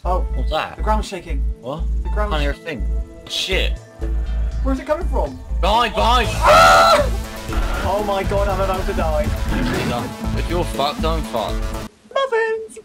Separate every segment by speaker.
Speaker 1: Oh,
Speaker 2: What's that?
Speaker 1: the ground's shaking.
Speaker 2: What?
Speaker 1: The ground.
Speaker 2: Can't hear a thing. Shit.
Speaker 1: Where's it coming from?
Speaker 2: Behind!
Speaker 1: Oh my god, I'm about to die.
Speaker 2: If you're fucked, I'm fucked.
Speaker 1: Muffins!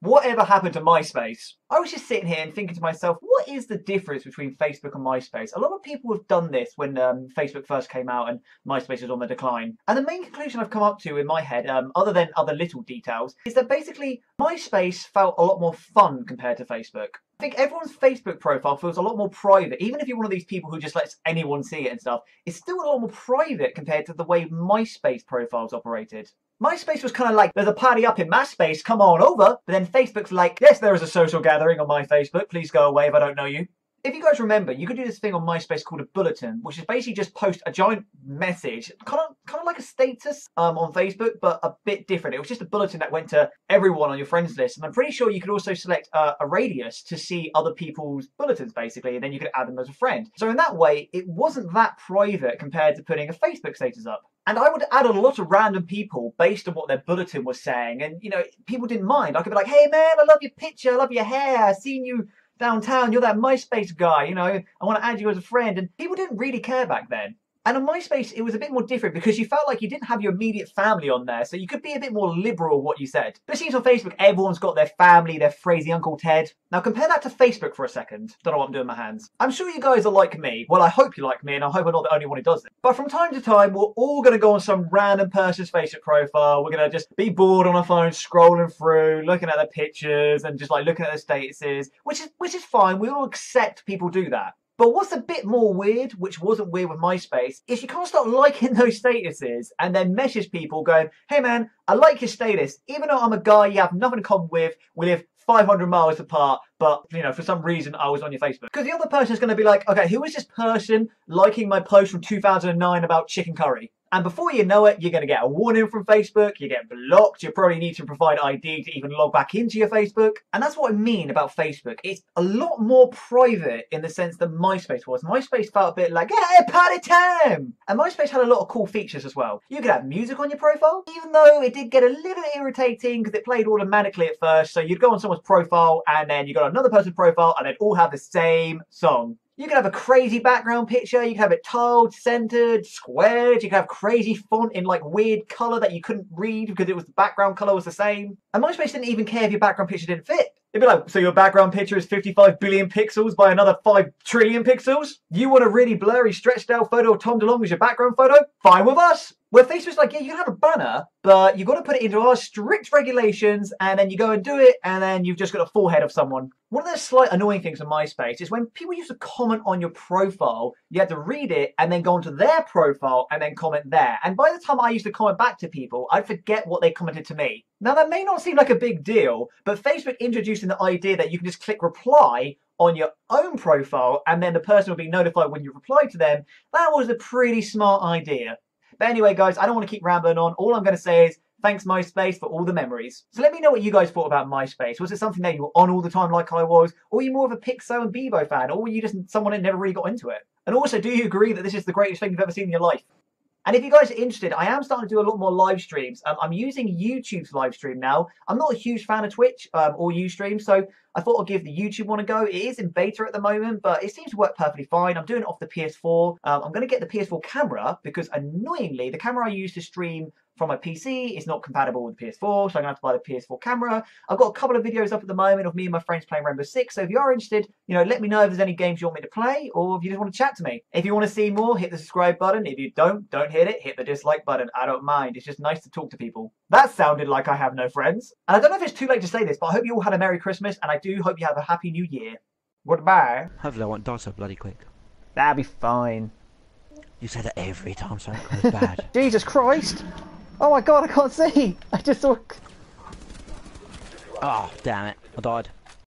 Speaker 1: Whatever happened to Myspace? I was just sitting here and thinking to myself, what is the difference between Facebook and Myspace? A lot of people have done this when Facebook first came out and Myspace was on the decline. And the main conclusion I've come up to in my head, other than other little details, is that basically Myspace felt a lot more fun compared to Facebook. I think everyone's Facebook profile feels a lot more private. Even if you're one of these people who just lets anyone see it and stuff, it's still a lot more private compared to the way Myspace profiles operated. Myspace was kind of like, there's a party up in my space, come on over. But then Facebook's like, yes, there is a social gathering on my Facebook. Please go away if I don't know you. If you guys remember, you could do this thing on Myspace called a bulletin, which is basically just post a giant message, kind of like a status on Facebook, but a bit different. It was just a bulletin that went to everyone on your friends list. And I'm pretty sure you could also select a radius to see other people's bulletins, basically, and then you could add them as a friend. So in that way, it wasn't that private compared to putting a Facebook status up. And I would add a lot of random people based on what their bulletin was saying. And, you know, people didn't mind. I could be like, hey, man, I love your picture. I love your hair. I've seen you downtown. You're that Myspace guy. You know, I want to add you as a friend. And people didn't really care back then. And on Myspace, it was a bit more different because you felt like you didn't have your immediate family on there. So you could be a bit more liberal what you said. But it seems on Facebook, everyone's got their family, their crazy Uncle Ted. Now compare that to Facebook for a second. Don't know what I'm doing with my hands. I'm sure you guys are like me. Well, I hope you like me, and I hope I'm not the only one who does it. But from time to time, we're all going to go on some random person's Facebook profile. We're going to just be bored on our phone, scrolling through, looking at their pictures, and just like looking at their statuses, which is fine. We all accept people do that. But what's a bit more weird, which wasn't weird with Myspace, is you can't start liking those statuses and then message people going, hey man, I like your status. Even though I'm a guy you have nothing in common with, we live 500 miles apart, but, you know, for some reason I was on your Facebook. Because the other person is going to be like, okay, who is this person liking my post from 2009 about chicken curry? And before you know it, you're going to get a warning from Facebook, you get blocked, you probably need to provide ID to even log back into your Facebook. And that's what I mean about Facebook. It's a lot more private in the sense that Myspace was. Myspace felt a bit like, hey, party time! And Myspace had a lot of cool features as well. You could have music on your profile, even though it did get a little irritating because it played automatically at first. So you'd go on someone's profile and then you got another person's profile and they'd all have the same song. You can have a crazy background picture, you can have it tiled, centered, squared, you can have crazy font in like weird color that you couldn't read because it was the background color was the same. And Myspace didn't even care if your background picture didn't fit. It'd be like, so your background picture is 55 billion pixels by another 5 trillion pixels? You want a really blurry, stretched out photo of Tom DeLonge as your background photo? Fine with us. Where Facebook's like, yeah, you can have a banner, but you've got to put it into our strict regulations, and then you go and do it, and then you've just got a forehead of someone. One of the slight annoying things on Myspace is when people used to comment on your profile, you had to read it and then go onto their profile and then comment there. And by the time I used to comment back to people, I'd forget what they commented to me. Now that may not seem like a big deal, but Facebook introducing the idea that you can just click reply on your own profile and then the person will be notified when you reply to them, that was a pretty smart idea. But anyway, guys, I don't want to keep rambling on. All I'm going to say is thanks, Myspace, for all the memories. So let me know what you guys thought about Myspace. Was it something that you were on all the time like I was? Or were you more of a Pixo and Bebo fan? Or were you just someone that never really got into it? And also, do you agree that this is the greatest thing you've ever seen in your life? And if you guys are interested, I am starting to do a lot more live streams. I'm using YouTube's live stream now. I'm not a huge fan of Twitch or Ustream, so I thought I'd give the YouTube one a go. It is in beta at the moment, but it seems to work perfectly fine. I'm doing it off the PS4. I'm going to get the PS4 camera because annoyingly, the camera I use to stream from my PC is not compatible with the PS4, so I'm going to have to buy the PS4 camera. I've got a couple of videos up at the moment of me and my friends playing Rainbow Six, so if you are interested, you know, let me know if there's any games you want me to play, or if you just want to chat to me. If you want to see more, hit the subscribe button. If you don't hit it, hit the dislike button. I don't mind. It's just nice to talk to people. That sounded like I have no friends. And I don't know if it's too late to say this, but I hope you all had a Merry Christmas, and I do hope you have a Happy New Year. Goodbye.
Speaker 3: Hopefully I won't die so bloody quick.
Speaker 1: That'll be fine.
Speaker 3: You say that every time something goes bad.
Speaker 1: Jesus Christ! Oh my god, I can't see! I just saw...
Speaker 3: Oh, damn it. I died.